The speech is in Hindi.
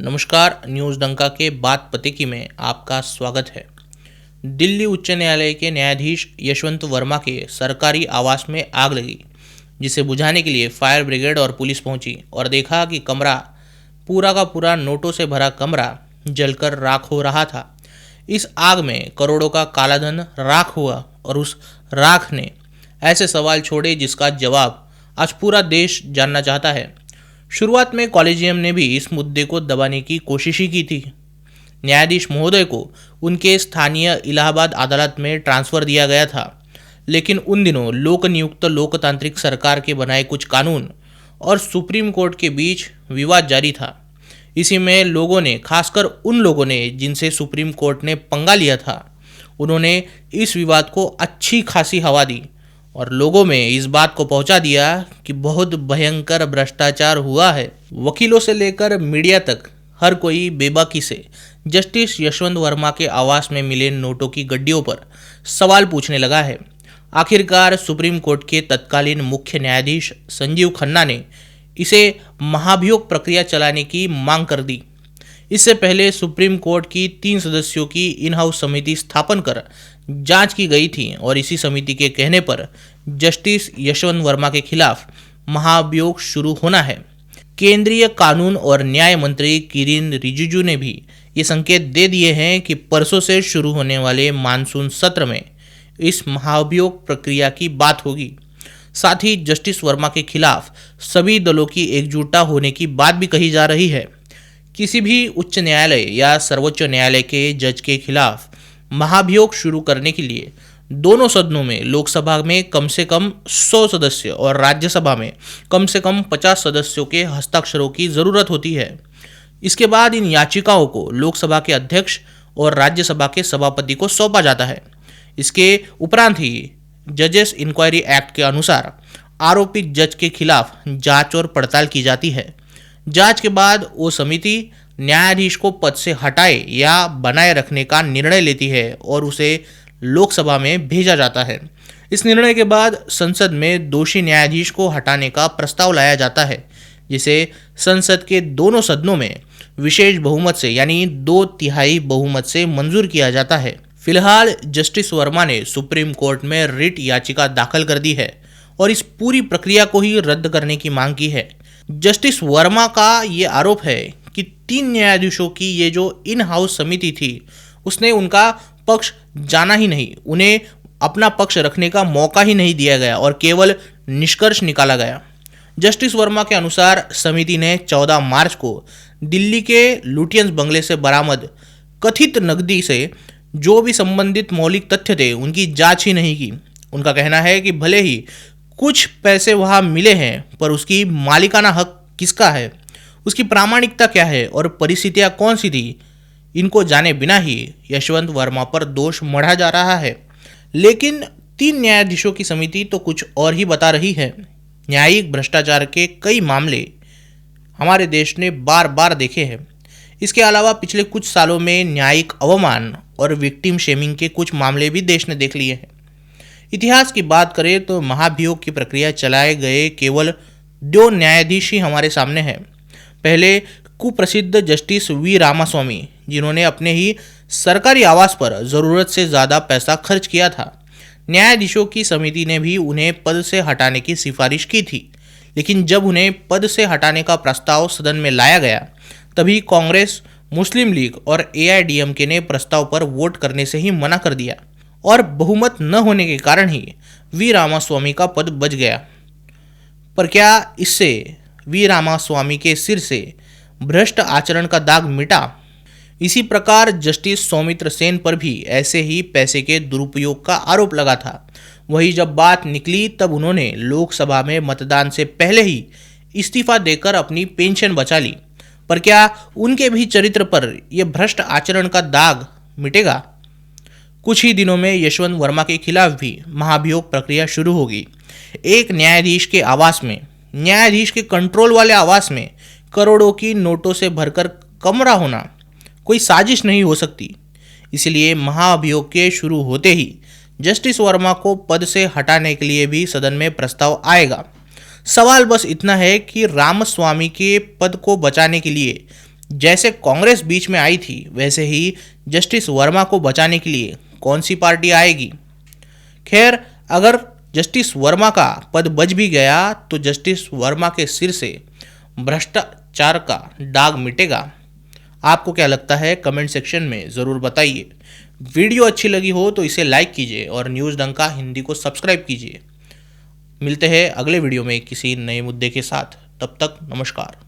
नमस्कार। न्यूज़ डंका के बात पते की में आपका स्वागत है। दिल्ली उच्च न्यायालय के न्यायाधीश यशवंत वर्मा के सरकारी आवास में आग लगी, जिसे बुझाने के लिए फायर ब्रिगेड और पुलिस पहुंची और देखा कि कमरा पूरा का पूरा नोटों से भरा कमरा जलकर राख हो रहा था। इस आग में करोड़ों का कालाधन राख हुआ और उस राख ने ऐसे सवाल छोड़े जिसका जवाब आज पूरा देश जानना चाहता है। शुरुआत में कॉलेजियम ने भी इस मुद्दे को दबाने की कोशिश ही की थी। न्यायाधीश महोदय को उनके स्थानीय इलाहाबाद अदालत में ट्रांसफ़र दिया गया था, लेकिन उन दिनों लोक नियुक्त लोकतांत्रिक सरकार के बनाए कुछ कानून और सुप्रीम कोर्ट के बीच विवाद जारी था। इसी में लोगों ने, खासकर उन लोगों ने जिनसे सुप्रीम कोर्ट ने पंगा लिया था, उन्होंने इस विवाद को अच्छी खासी हवा दी और लोगों में इस बात को पहुंचा दिया कि बहुत भयंकर भ्रष्टाचार हुआ है। वकीलों से लेकर मीडिया तक हर कोई बेबाकी से जस्टिस यशवंत वर्मा के आवास में मिले नोटों की गड्डियों पर सवाल पूछने लगा है। आखिरकार सुप्रीम कोर्ट के तत्कालीन मुख्य न्यायाधीश संजीव खन्ना ने इसे महाभियोग प्रक्रिया चलाने की मांग कर दी। इससे पहले सुप्रीम कोर्ट की 3 सदस्यों की इन हाउस समिति स्थापन कर जांच की गई थी और इसी समिति के कहने पर जस्टिस यशवंत वर्मा के खिलाफ महाभियोग शुरू होना है। केंद्रीय कानून और न्याय मंत्री किरेन रिजिजू ने भी ये संकेत दे दिए हैं कि परसों से शुरू होने वाले मानसून सत्र में इस महाभियोग प्रक्रिया की बात होगी। साथ ही जस्टिस वर्मा के खिलाफ सभी दलों की एकजुटता होने की बात भी कही जा रही है। किसी भी उच्च न्यायालय या सर्वोच्च न्यायालय के जज के खिलाफ महाभियोग शुरू करने के लिए दोनों सदनों में, लोकसभा में कम से कम 100 सदस्य और राज्यसभा में कम से कम 50 सदस्यों के हस्ताक्षरों की ज़रूरत होती है। इसके बाद इन याचिकाओं को लोकसभा के अध्यक्ष और राज्यसभा के सभापति को सौंपा जाता है। इसके उपरांत ही जजेस इंक्वायरी एक्ट के अनुसार आरोपित जज के खिलाफ जांच और पड़ताल की जाती है। जांच के बाद वो समिति न्यायाधीश को पद से हटाए या बनाए रखने का निर्णय लेती है और उसे लोकसभा में भेजा जाता है। इस निर्णय के बाद संसद में दोषी न्यायाधीश को हटाने का प्रस्ताव लाया जाता है, जिसे संसद के दोनों सदनों में विशेष बहुमत से यानी 2/3 बहुमत से मंजूर किया जाता है। फिलहाल जस्टिस वर्मा ने सुप्रीम कोर्ट में रिट याचिका दाखिल कर दी है और इस पूरी प्रक्रिया को ही रद्द करने की मांग की है। जस्टिस वर्मा का ये आरोप है कि 3 न्यायाधीशों की ये जो इन हाउस समिति थी, उसने उनका पक्ष जाना ही नहीं, उन्हें अपना पक्ष रखने का मौका ही नहीं दिया गया और केवल निष्कर्ष निकाला गया। जस्टिस वर्मा के अनुसार समिति ने 14 मार्च को दिल्ली के लुटियंस बंगले से बरामद कथित नकदी से जो भी संबंधित मौलिक तथ्य थे, उनकी जांच ही नहीं की। उनका कहना है कि भले ही कुछ पैसे वहाँ मिले हैं, पर उसकी मालिकाना हक किसका है, उसकी प्रामाणिकता क्या है और परिस्थितियाँ कौन सी थी, इनको जाने बिना ही यशवंत वर्मा पर दोष मढ़ा जा रहा है। लेकिन 3 न्यायाधीशों की समिति तो कुछ और ही बता रही है। न्यायिक भ्रष्टाचार के कई मामले हमारे देश ने बार बार देखे हैं। इसके अलावा पिछले कुछ सालों में न्यायिक अवमान और विक्टिम शेमिंग के कुछ मामले भी देश ने देख लिए हैं। इतिहास की बात करें तो महाभियोग की प्रक्रिया चलाए गए केवल 2 न्यायाधीश ही हमारे सामने हैं। पहले कुप्रसिद्ध जस्टिस वी रामास्वामी, जिन्होंने अपने ही सरकारी आवास पर ज़रूरत से ज़्यादा पैसा खर्च किया था। न्यायाधीशों की समिति ने भी उन्हें पद से हटाने की सिफारिश की थी, लेकिन जब उन्हें पद से हटाने का प्रस्ताव सदन में लाया गया, तभी कांग्रेस, मुस्लिम लीग और AIADMK ने प्रस्ताव पर वोट करने से ही मना कर दिया और बहुमत न होने के कारण ही वी रामास्वामी का पद बच गया। पर क्या इससे वी रामास्वामी के सिर से भ्रष्ट आचरण का दाग मिटा? इसी प्रकार जस्टिस सौमित्र सेन पर भी ऐसे ही पैसे के दुरुपयोग का आरोप लगा था। वही जब बात निकली तब उन्होंने लोकसभा में मतदान से पहले ही इस्तीफा देकर अपनी पेंशन बचा ली। पर क्या उनके भी चरित्र पर यह भ्रष्ट आचरण का दाग मिटेगा? कुछ ही दिनों में यशवंत वर्मा के खिलाफ भी महाभियोग प्रक्रिया शुरू होगी। एक न्यायाधीश के आवास में, न्यायाधीश के कंट्रोल वाले आवास में करोड़ों की नोटों से भरकर कमरा होना कोई साजिश नहीं हो सकती। इसलिए महाअभियोग के शुरू होते ही जस्टिस वर्मा को पद से हटाने के लिए भी सदन में प्रस्ताव आएगा। सवाल बस इतना है कि रामास्वामी के पद को बचाने के लिए जैसे कांग्रेस बीच में आई थी, वैसे ही जस्टिस वर्मा को बचाने के लिए कौन सी पार्टी आएगी? खैर, अगर जस्टिस वर्मा का पद बच भी गया तो जस्टिस वर्मा के सिर से भ्रष्टाचार का दाग मिटेगा? आपको क्या लगता है? कमेंट सेक्शन में ज़रूर बताइए। वीडियो अच्छी लगी हो तो इसे लाइक कीजिए और न्यूज़ डंका हिंदी को सब्सक्राइब कीजिए। मिलते हैं अगले वीडियो में किसी नए मुद्दे के साथ। तब तक नमस्कार।